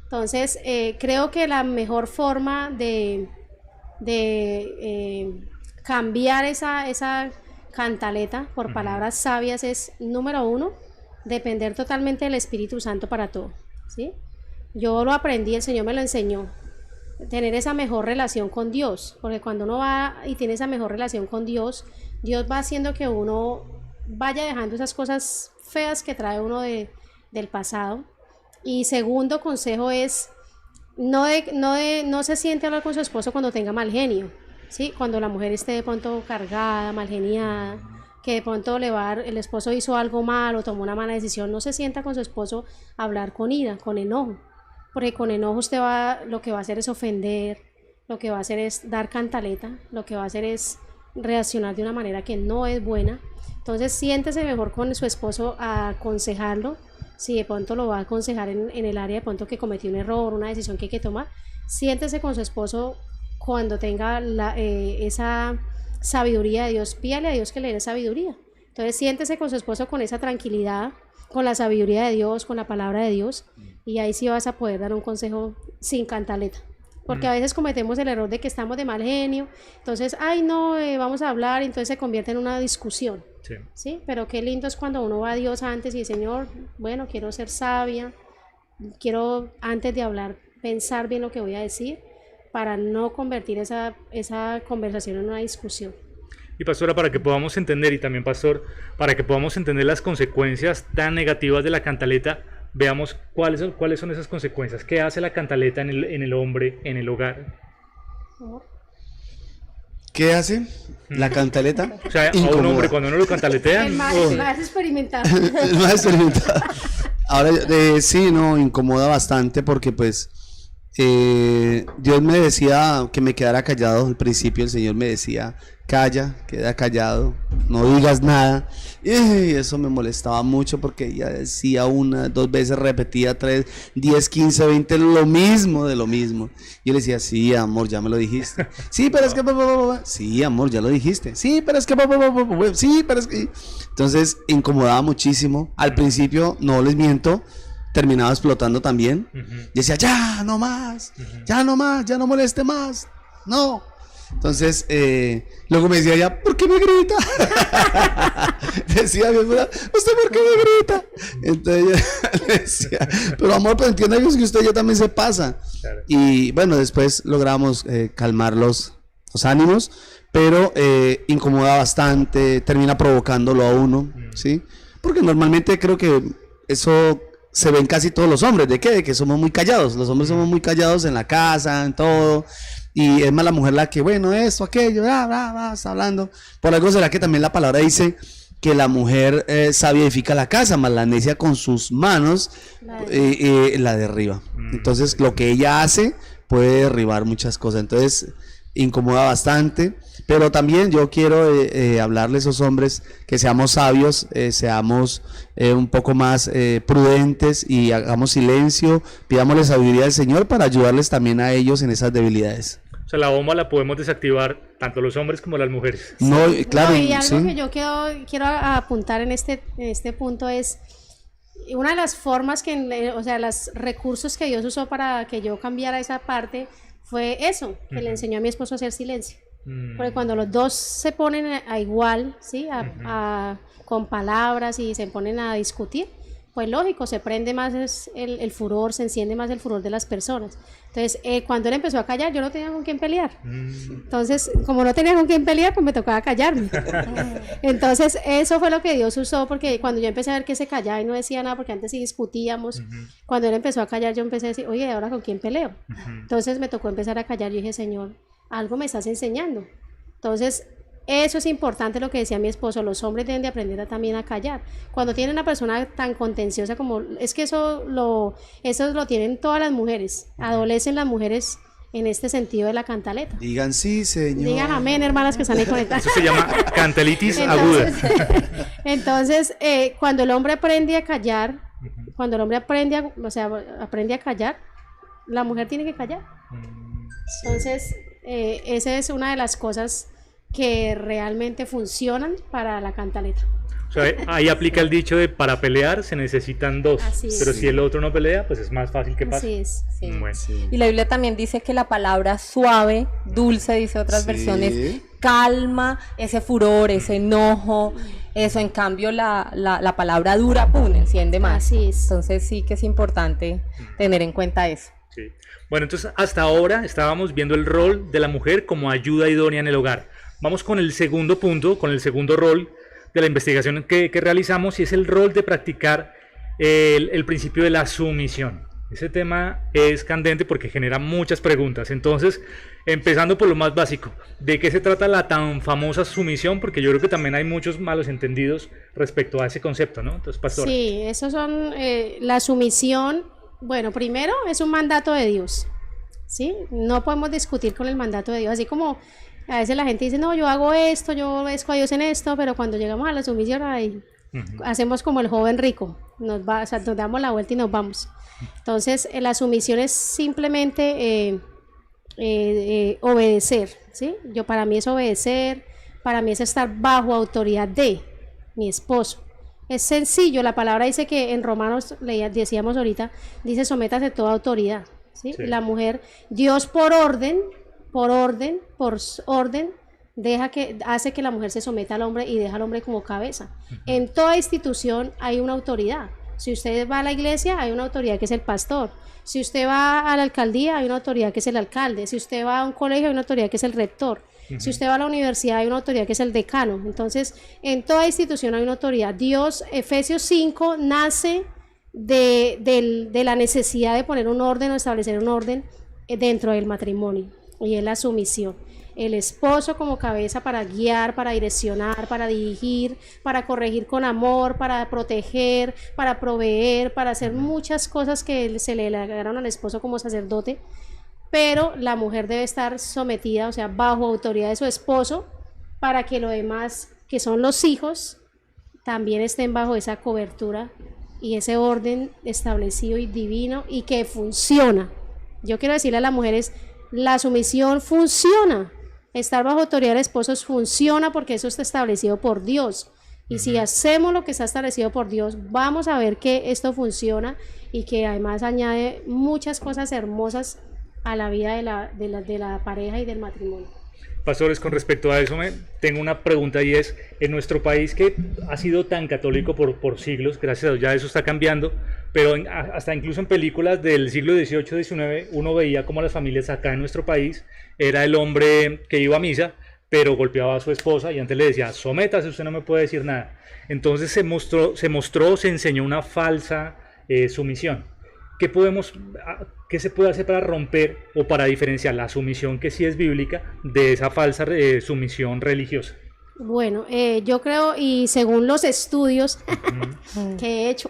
Speaker 4: Entonces, creo que la mejor forma de cambiar esa cantaleta por palabras sabias es, número 1, depender totalmente del Espíritu Santo para todo, ¿sí? Yo lo aprendí, el Señor me lo enseñó, tener esa mejor relación con Dios, porque cuando uno va y tiene esa mejor relación con Dios, Dios va haciendo que uno vaya dejando esas cosas feas que trae uno del pasado. Y segundo consejo es, no se siente a hablar con su esposo cuando tenga mal genio, ¿sí? Cuando la mujer esté de pronto cargada, mal geniada, que de pronto el esposo hizo algo mal o tomó una mala decisión, no se sienta con su esposo a hablar con ira, con enojo, porque con enojo lo que va a hacer es ofender, lo que va a hacer es dar cantaleta, lo que va a hacer es reaccionar de una manera que no es buena. Entonces siéntese mejor con su esposo a aconsejarlo. Si de pronto lo va a aconsejar en el área de pronto que cometió un error, una decisión que hay que tomar, siéntese con su esposo cuando tenga esa sabiduría de Dios, pídale a Dios que le dé sabiduría. Entonces siéntese con su esposo con esa tranquilidad, con la sabiduría de Dios, con la palabra de Dios, y ahí sí vas a poder dar un consejo sin cantaleta. Porque a veces cometemos el error de que estamos de mal genio, entonces, ay no, vamos a hablar, entonces se convierte en una discusión.
Speaker 1: Sí.
Speaker 4: ¿Sí? Pero qué lindo es cuando uno va a Dios antes y dice, Señor, bueno, quiero ser sabia, quiero antes de hablar pensar bien lo que voy a decir para no convertir esa conversación en una discusión.
Speaker 1: Y pastora, para que podamos entender, y también pastor, para que podamos entender las consecuencias tan negativas de la cantaleta, veamos cuáles son esas consecuencias. ¿Qué hace la cantaleta en el hombre, en el hogar?
Speaker 3: ¿Qué hace la cantaleta?
Speaker 1: O sea, a un
Speaker 3: Incomoda.
Speaker 1: hombre cuando uno lo cantaletea,
Speaker 4: El más experimentado.
Speaker 3: Es más experimentado. Ahora, sí, no, incomoda bastante porque pues Dios me decía que me quedara callado. Al principio el Señor me decía, calla, queda callado, no digas nada. Y eso me molestaba mucho porque ella decía 1, 2 veces, repetía 3, 10, 15, 20, lo mismo de lo mismo. Y yo le decía, sí, amor, ya me lo dijiste. Sí, pero es que... Sí, amor, ya lo dijiste. Sí, pero es que... Sí, pero es que... Entonces, incomodaba muchísimo. Al principio, no les miento, terminaba explotando también. Y decía, ya, no más, ya no más, ya no moleste más. No. Entonces, luego me decía ella, ¿por qué me grita? Decía mi esposa, ¿usted por qué me grita? Entonces yo le decía, pero amor, pero entienda que usted ya también se pasa.
Speaker 1: Claro.
Speaker 3: Y bueno, después logramos calmar los ánimos, pero incomoda bastante, termina provocándolo a uno, ¿sí? Porque normalmente creo que eso se ve en casi todos los hombres. ¿De qué? De que somos muy callados. Los hombres somos muy callados en la casa, en todo. Y es más la mujer la que, bueno, esto, aquello, está hablando. Por algo será que también la palabra dice que la mujer sabia edifica la casa, más la necia con sus manos la derriba. Entonces lo que ella hace puede derribar muchas cosas. Entonces incomoda bastante. Pero también yo quiero hablarle a esos hombres que seamos sabios, seamos un poco más prudentes y hagamos silencio, pidámosle sabiduría al Señor para ayudarles también a ellos en esas debilidades.
Speaker 1: O sea, la bomba la podemos desactivar tanto los hombres como las mujeres.
Speaker 3: No, claro,
Speaker 4: No, y algo
Speaker 3: sí.
Speaker 4: que yo quiero apuntar en este punto es una de las formas o sea, los recursos que Dios usó para que yo cambiara esa parte fue eso, que le enseñó a mi esposo a hacer silencio. Porque cuando los dos se ponen a igual, ¿sí? Con palabras y se ponen a discutir, pues lógico, se prende más el furor, se enciende más el furor de las personas. Entonces, cuando él empezó a callar, yo no tenía con quién pelear. Entonces, como no tenía con quién pelear, pues me tocaba callarme. Entonces, eso fue lo que Dios usó, porque cuando yo empecé a ver que se callaba y no decía nada, porque antes sí discutíamos, cuando él empezó a callar, yo empecé a decir, oye, ¿ahora con quién peleo? Entonces, me tocó empezar a callar. Yo dije, Señor, algo me estás enseñando. Entonces, eso es importante lo que decía mi esposo, los hombres deben de aprender también a callar. Cuando tienen una persona tan contenciosa como, es que eso lo tienen todas las mujeres, adolecen las mujeres en este sentido de la cantaleta.
Speaker 3: Digan sí, señor.
Speaker 4: Digan amén, hermanas que están ahí conectadas.
Speaker 1: Eso se llama cantalitis aguda.
Speaker 4: Entonces, cuando el hombre aprende a callar, cuando el hombre aprende a callar, la mujer tiene que callar. Entonces, esa es una de las cosas que realmente funcionan para la cantaleta.
Speaker 1: O sea, ahí aplica el dicho de para pelear se necesitan dos, pero si el otro no pelea, pues es más fácil que pase.
Speaker 4: Así es.
Speaker 2: Sí.
Speaker 1: Bueno.
Speaker 2: Sí. Y la Biblia también dice que la palabra suave, dulce, dice otras versiones, calma ese furor, ese enojo, eso. En cambio, la palabra dura, pum, enciende más.
Speaker 4: Así es.
Speaker 2: Entonces sí que es importante tener en cuenta eso.
Speaker 1: Sí. Bueno, entonces hasta ahora estábamos viendo el rol de la mujer como ayuda idónea en el hogar. Vamos con el segundo punto, con el segundo rol de la investigación que realizamos, y es el rol de practicar el principio de la sumisión. Ese tema es candente porque genera muchas preguntas. Entonces, empezando por lo más básico, ¿de qué se trata la tan famosa sumisión? Porque yo creo que también hay muchos malos entendidos respecto a ese concepto, ¿no? Entonces, pastora.
Speaker 4: Sí, esos son la sumisión. Bueno, primero es un mandato de Dios, ¿sí? No podemos discutir con el mandato de Dios, así como a veces la gente dice, no, yo hago esto, yo obedezco a Dios en esto, pero cuando llegamos a la sumisión, ahí hacemos como el joven rico, nos damos la vuelta y nos vamos. Entonces, la sumisión es simplemente obedecer, ¿sí? Para mí es obedecer, para mí es estar bajo autoridad de mi esposo. Es sencillo, la palabra dice que en Romanos, decíamos ahorita, dice sométase toda autoridad, ¿sí? Sí. La mujer, Dios por orden, hace que la mujer se someta al hombre y deja al hombre como cabeza. En toda institución hay una autoridad. Si usted va a la iglesia, hay una autoridad que es el pastor. Si usted va a la alcaldía, hay una autoridad que es el alcalde. Si usted va a un colegio, hay una autoridad que es el rector. Si usted va a la universidad, hay una autoridad que es el decano. Entonces, en toda institución hay una autoridad. Dios, Efesios 5, nace de la necesidad de poner un orden o establecer un orden dentro del matrimonio. Y es la sumisión. El esposo como cabeza para guiar, para direccionar, para dirigir, para corregir con amor, para proteger, para proveer, para hacer muchas cosas que se le delegaron al esposo como sacerdote, pero la mujer debe estar sometida, o sea, bajo autoridad de su esposo, para que lo demás, que son los hijos, también estén bajo esa cobertura y ese orden establecido y divino y que funciona. Yo quiero decirle a las mujeres, la sumisión funciona. Estar bajo autoridad de esposos funciona porque eso está establecido por Dios. Y si hacemos lo que está establecido por Dios, vamos a ver que esto funciona y que además añade muchas cosas hermosas a la vida de la pareja y del matrimonio.
Speaker 1: Pastores, con respecto a eso, tengo una pregunta, y es, en nuestro país que ha sido tan católico por siglos, gracias a Dios ya eso está cambiando, pero hasta incluso en películas del siglo XVIII, XIX, uno veía como las familias acá en nuestro país, era el hombre que iba a misa, pero golpeaba a su esposa y antes le decía, sométase, usted no me puede decir nada. Entonces se enseñó una falsa sumisión. ¿Qué se puede hacer para romper o para diferenciar la sumisión que sí es bíblica de esa falsa sumisión religiosa?
Speaker 4: Bueno, yo creo, y según los estudios que he hecho,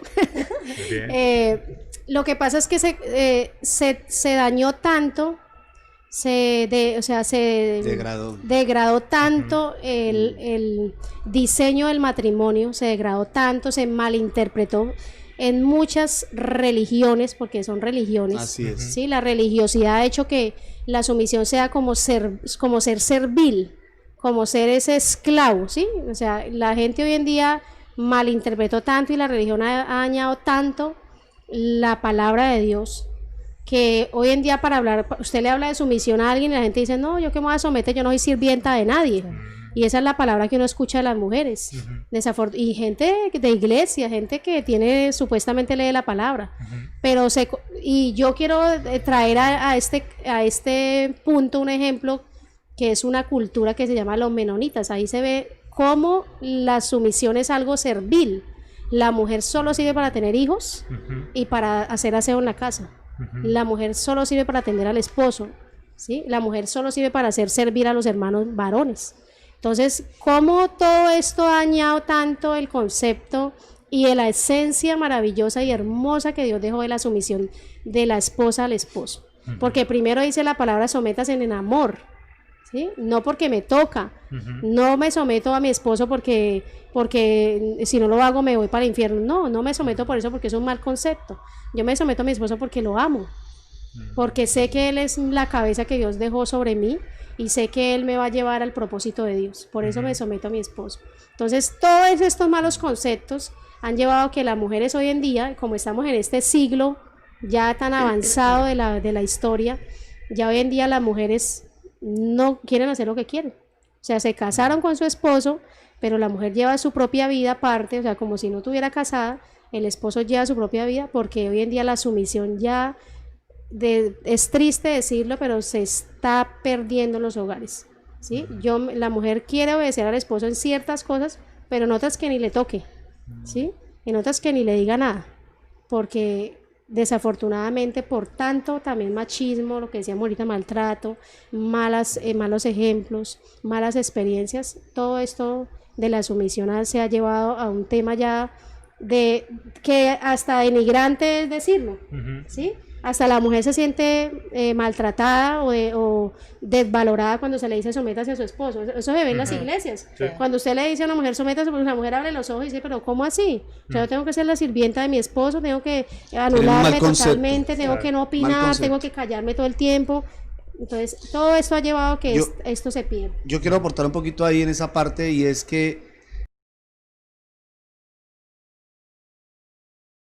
Speaker 4: lo que pasa es que se dañó tanto, se degradó tanto el diseño del matrimonio, se degradó tanto, se malinterpretó en muchas religiones, porque son religiones.
Speaker 3: Así es.
Speaker 4: ¿Sí? La religiosidad ha hecho que la sumisión sea como ser servil, como ser ese esclavo, ¿sí? O sea, la gente hoy en día malinterpretó tanto y la religión ha dañado tanto la palabra de Dios, que hoy en día para hablar, usted le habla de sumisión a alguien y la gente dice, no, yo que me voy a someter, yo no soy sirvienta de nadie. Y esa es la palabra que uno escucha de las mujeres. Y gente de iglesia, gente que tiene, supuestamente lee la palabra. Pero y yo quiero traer a este punto un ejemplo que es una cultura que se llama los menonitas. Ahí se ve cómo la sumisión es algo servil. La mujer solo sirve para tener hijos y para hacer aseo en la casa. La mujer solo sirve para atender al esposo, ¿sí? La mujer solo sirve para hacer servir a los hermanos varones. Entonces, ¿cómo todo esto ha dañado tanto el concepto y de la esencia maravillosa y hermosa que Dios dejó de la sumisión de la esposa al esposo? Porque primero dice la palabra sométase en amor, ¿sí? No porque me toca, no me someto a mi esposo porque si no lo hago me voy para el infierno. No me someto por eso, porque es un mal concepto. Yo me someto a mi esposo porque lo amo, porque sé que él es la cabeza que Dios dejó sobre mí y sé que él me va a llevar al propósito de Dios. Por eso me someto a mi esposo. Entonces, todos estos malos conceptos han llevado a que las mujeres hoy en día, como estamos en este siglo ya tan avanzado de la historia, ya hoy en día las mujeres no quieren hacer lo que quieren. O sea, se casaron con su esposo, pero la mujer lleva su propia vida aparte, o sea, como si no estuviera casada, el esposo lleva su propia vida, porque hoy en día la sumisión ya, es triste decirlo, pero se está perdiendo en los hogares, ¿sí? La mujer quiere obedecer al esposo en ciertas cosas, pero en otras que ni le toque, ¿sí? En otras que ni le diga nada, porque desafortunadamente por tanto también machismo, lo que decíamos ahorita, maltrato, malos ejemplos, malas experiencias, todo esto de la sumisión se ha llevado a un tema ya de que hasta denigrante es decirlo, ¿sí? Hasta la mujer se siente maltratada o desvalorada cuando se le dice sométase a su esposo. Eso se ve en las iglesias. Sí. Cuando usted le dice a una mujer sométase, pues la mujer abre los ojos y dice, pero ¿cómo así? O sea, yo tengo que ser la sirvienta de mi esposo, tengo que anularme totalmente, tengo que no opinar, tengo que callarme todo el tiempo. Entonces, todo esto ha llevado a que esto se pierda.
Speaker 3: Yo quiero aportar un poquito ahí en esa parte, y es que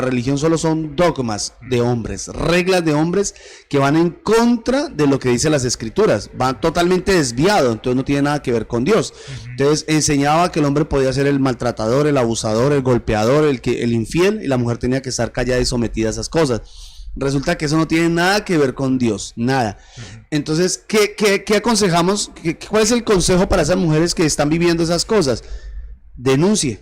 Speaker 3: la religión solo son dogmas de hombres, reglas de hombres que van en contra de lo que dicen las escrituras, van totalmente desviados, entonces no tiene nada que ver con Dios. Entonces enseñaba que el hombre podía ser el maltratador, el abusador, el golpeador, el infiel, y la mujer tenía que estar callada y sometida a esas cosas. Resulta que eso no tiene nada que ver con Dios, nada. Entonces, ¿qué aconsejamos? ¿Cuál es el consejo para esas mujeres que están viviendo esas cosas? Denuncie.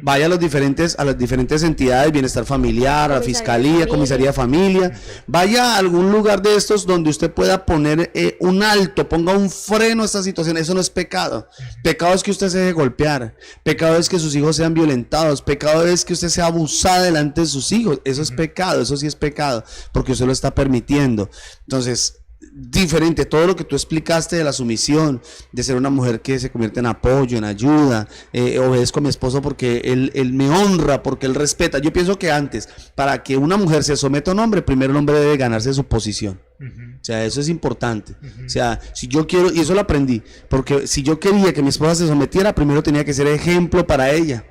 Speaker 3: Vaya a las diferentes entidades, bienestar familiar, a la fiscalía, comisaría de familia. Vaya a algún lugar de estos donde usted pueda poner un alto, ponga un freno a esta situación. Eso no es pecado. Pecado es que usted se deje golpear. Pecado es que sus hijos sean violentados. Pecado es que usted sea abusada delante de sus hijos. Eso es pecado, eso sí es pecado, porque usted lo está permitiendo. Entonces, diferente, todo lo que tú explicaste de la sumisión, de ser una mujer que se convierte en apoyo, en ayuda, obedezco a mi esposo porque él me honra, porque él respeta. Yo pienso que antes, para que una mujer se someta a un hombre, primero el hombre debe ganarse su posición. O sea, eso es importante. O sea, si yo quiero, y eso lo aprendí, porque si yo quería que mi esposa se sometiera, primero tenía que ser ejemplo para ella.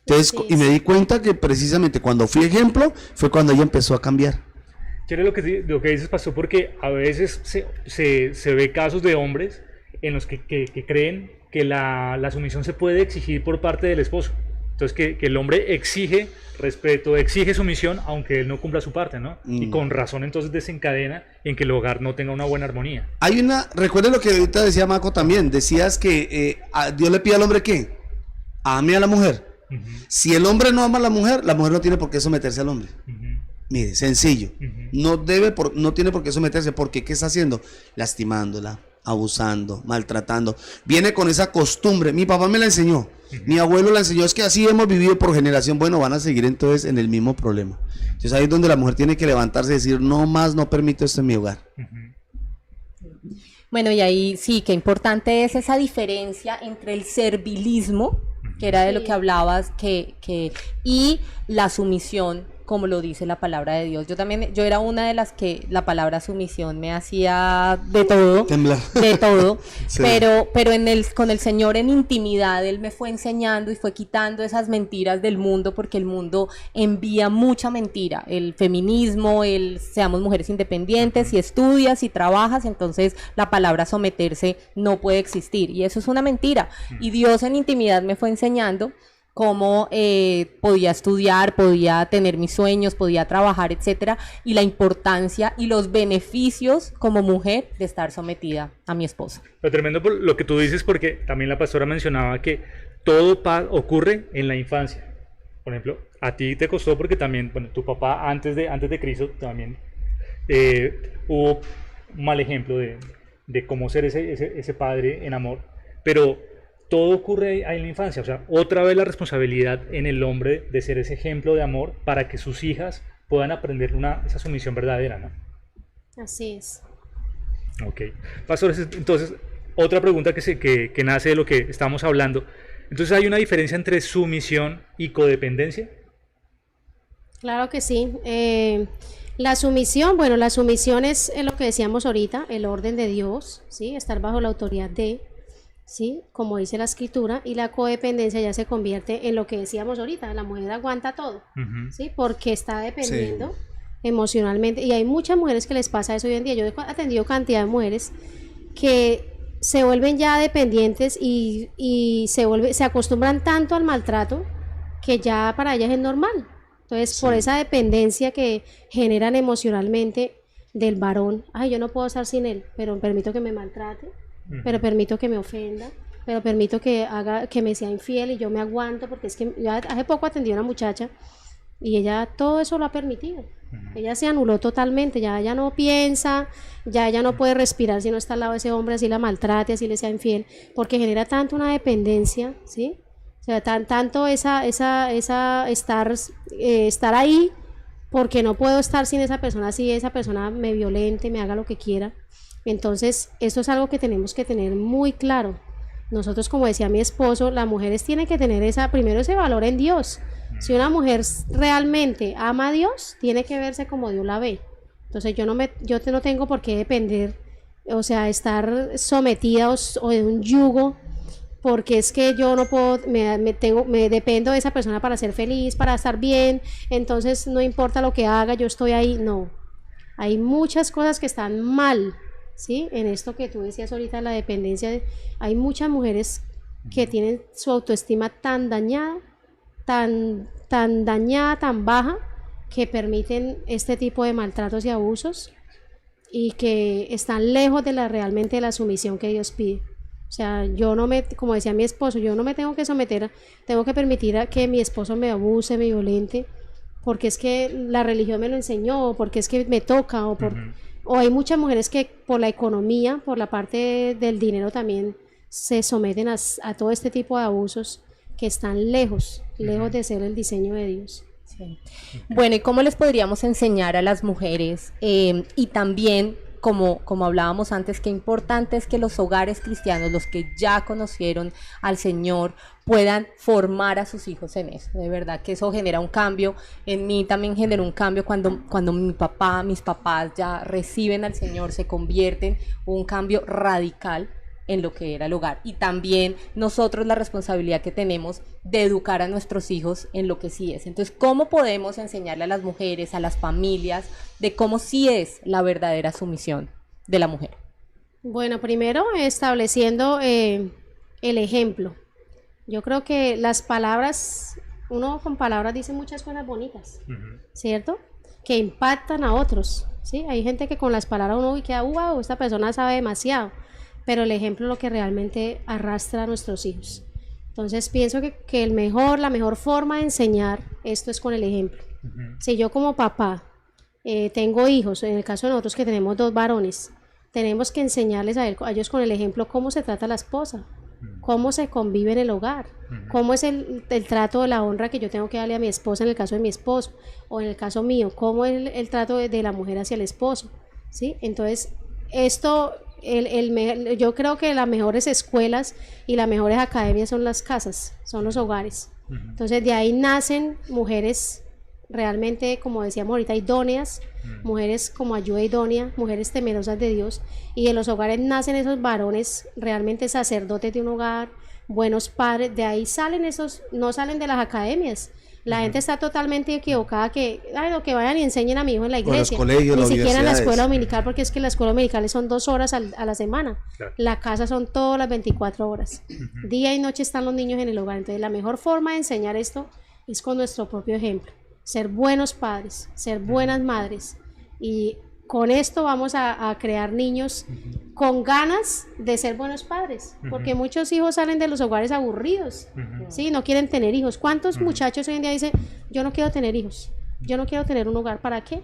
Speaker 3: Entonces, y me di cuenta que precisamente cuando fui ejemplo, fue cuando ella empezó a cambiar.
Speaker 1: Chévere lo que dices, pastor, porque a veces se ve casos de hombres en los que creen que la sumisión se puede exigir por parte del esposo. Entonces que el hombre exige respeto, exige sumisión, aunque él no cumpla su parte, ¿no? Y con razón entonces desencadena en que el hogar no tenga una buena armonía.
Speaker 3: Recuerda lo que ahorita decía Maco también, decías que Dios le pide al hombre ¿qué? Ame a la mujer. Si el hombre no ama a la mujer no tiene por qué someterse al hombre. Mire, sencillo, no tiene por qué someterse, porque ¿qué está haciendo? Lastimándola, abusando, maltratando. Viene con esa costumbre, mi papá me la enseñó, mi abuelo la enseñó, es que así hemos vivido por generación. Bueno, van a seguir entonces en el mismo problema. Entonces ahí es donde la mujer tiene que levantarse y decir, no más, no permito esto en mi hogar.
Speaker 2: Bueno, y ahí sí, qué importante es esa diferencia entre el servilismo, que era de lo que hablabas, y la sumisión, como lo dice la palabra de Dios. Yo era una de las que la palabra sumisión me hacía de todo,
Speaker 3: Temblar.
Speaker 2: de todo,
Speaker 3: Sí.
Speaker 2: pero con el Señor en intimidad, Él me fue enseñando y fue quitando esas mentiras del mundo, porque el mundo envía mucha mentira, el feminismo, el seamos mujeres independientes, si estudias, si trabajas, entonces la palabra someterse no puede existir, y eso es una mentira, y Dios en intimidad me fue enseñando cómo podía estudiar, podía tener mis sueños, podía trabajar, etcétera, y la importancia y los beneficios como mujer de estar sometida a mi esposo.
Speaker 1: Lo tremendo por lo que tú dices, porque también la pastora mencionaba que todo ocurre en la infancia. Por ejemplo, a ti te costó porque también, bueno, tu papá antes de Cristo también hubo un mal ejemplo de cómo ser ese padre en amor, pero todo ocurre ahí en la infancia. O sea, otra vez la responsabilidad en el hombre de ser ese ejemplo de amor para que sus hijas puedan aprender esa sumisión verdadera, ¿no?
Speaker 4: Así es.
Speaker 1: Ok. Pastores, entonces, otra pregunta que nace de lo que estamos hablando. Entonces, ¿hay una diferencia entre sumisión y codependencia?
Speaker 4: Claro que sí. La sumisión, bueno, la sumisión es lo que decíamos ahorita, el orden de Dios, ¿sí? Estar bajo la autoridad de, ¿sí? Como dice la escritura, y la codependencia ya se convierte en lo que decíamos ahorita, la mujer aguanta todo, ¿sí? Porque está dependiendo emocionalmente, y hay muchas mujeres que les pasa eso hoy en día. Yo he atendido cantidad de mujeres que se vuelven ya dependientes y se acostumbran tanto al maltrato que ya para ellas es normal. Entonces, por esa dependencia que generan emocionalmente del varón, ay, yo no puedo estar sin él, pero permito que me maltrate, pero permito que me ofenda, pero permito que me sea infiel y yo me aguanto, porque es que yo hace poco atendí a una muchacha y ella todo eso lo ha permitido. Ella se anuló totalmente, ya ella no piensa, ya ella no puede respirar si no está al lado de ese hombre, así la maltrate, así le sea infiel, porque genera tanto una dependencia, ¿sí? O sea, tanto estar ahí, porque no puedo estar sin esa persona, si esa persona me violente, me haga lo que quiera. Entonces, esto es algo que tenemos que tener muy claro. Nosotros, como decía mi esposo, las mujeres tienen que tener primero ese valor en Dios. Si una mujer realmente ama a Dios, tiene que verse como Dios la ve. Entonces yo no tengo por qué depender, o sea, estar sometida o de un yugo, porque es que yo no puedo, me dependo de esa persona para ser feliz, para estar bien, entonces no importa lo que haga, yo estoy ahí. No, hay muchas cosas que están mal, ¿sí? En esto que tú decías ahorita, la dependencia, hay muchas mujeres que tienen su autoestima tan dañada, tan baja, que permiten este tipo de maltratos y abusos, y que están lejos de realmente de la sumisión que Dios pide. O sea, como decía mi esposo, yo no me tengo que someter, tengo que permitir a que mi esposo me abuse, me violente, porque es que la religión me lo enseñó, o porque es que me toca, o hay muchas mujeres que por la economía, por la parte del dinero también se someten a todo este tipo de abusos que están lejos de ser el diseño de Dios.
Speaker 2: Sí. Bueno, ¿y cómo les podríamos enseñar a las mujeres? Y también, como hablábamos antes, qué importante es que los hogares cristianos, los que ya conocieron al Señor, puedan formar a sus hijos en eso. De verdad que eso genera un cambio. En mí también generó un cambio cuando mis papás ya reciben al Señor, se convierten, un cambio radical en lo que era el hogar, y también nosotros la responsabilidad que tenemos de educar a nuestros hijos en lo que sí es. Entonces, ¿cómo podemos enseñarle a las mujeres, a las familias, de cómo sí es la verdadera sumisión de la mujer?
Speaker 4: Bueno, primero estableciendo el ejemplo. Yo creo que las palabras, uno con palabras dice muchas cosas bonitas, ¿cierto? Que impactan a otros, ¿sí? Hay gente que con las palabras uno queda, wow, esta persona sabe demasiado, pero el ejemplo es lo que realmente arrastra a nuestros hijos. Entonces pienso que la mejor forma de enseñar esto es con el ejemplo. Si yo como papá tengo hijos, en el caso de nosotros que tenemos 2 varones, tenemos que enseñarles a ellos con el ejemplo cómo se trata la esposa, cómo se convive en el hogar, cómo es el trato de la honra que yo tengo que darle a mi esposa en el caso de mi esposo, o en el caso mío, cómo es el trato de la mujer hacia el esposo, ¿sí? Entonces, esto... yo creo que las mejores escuelas y las mejores academias son las casas, son los hogares. Entonces de ahí nacen mujeres realmente, como decíamos ahorita, idóneas, mujeres como ayuda idónea, mujeres temerosas de Dios, y de los hogares nacen esos varones realmente sacerdotes de un hogar, buenos padres, de ahí salen esos, no salen de las academias. La gente está totalmente equivocada que, ay, no, que vayan y enseñen a mi hijo en la
Speaker 3: O los
Speaker 4: iglesia,
Speaker 3: colegios,
Speaker 4: ni
Speaker 3: las
Speaker 4: siquiera en la
Speaker 3: universidades.
Speaker 4: escuela dominical, porque es que las escuelas dominicales son 2 horas a la semana.
Speaker 1: Claro.
Speaker 4: La casa son todas las 24 horas. Día y noche están los niños en el hogar. Entonces la mejor forma de enseñar esto es con nuestro propio ejemplo. Ser buenos padres, ser buenas madres. Y con esto vamos a crear niños con ganas de ser buenos padres. Porque muchos hijos salen de los hogares aburridos. ¿Sí? No quieren tener hijos. ¿Cuántos muchachos hoy en día dicen, yo no quiero tener hijos? Yo no quiero tener un hogar, ¿para qué?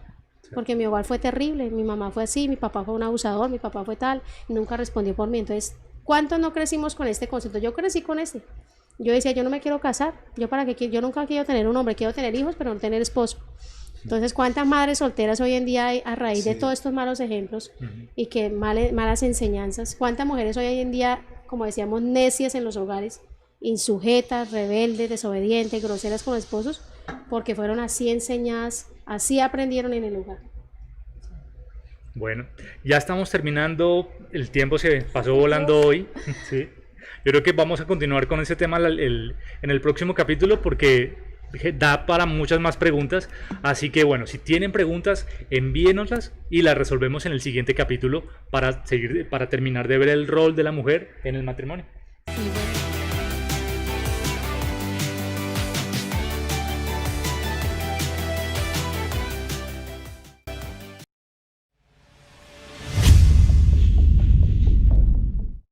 Speaker 4: Porque mi hogar fue terrible, mi mamá fue así, mi papá fue un abusador, mi papá fue tal, y nunca respondió por mí. Entonces, ¿cuántos no crecimos con este concepto? Yo crecí con este. Yo decía, yo no me quiero casar, yo para qué, yo nunca quiero tener un hombre, quiero tener hijos, pero no tener esposo. Entonces, ¿cuántas madres solteras hoy en día hay a raíz de todos estos malos ejemplos y que malas enseñanzas? ¿Cuántas mujeres hoy en día, como decíamos, necias en los hogares, insujetas, rebeldes, desobedientes, groseras con esposos, porque fueron así enseñadas, así aprendieron en el hogar?
Speaker 1: Bueno, ya estamos terminando, el tiempo se pasó volando hoy. Sí. Yo creo que vamos a continuar con ese tema en el próximo capítulo porque da para muchas más preguntas. Así que bueno, si tienen preguntas, envíenoslas y las resolvemos en el siguiente capítulo para terminar de ver el rol de la mujer en el matrimonio.
Speaker 2: Sí, bueno.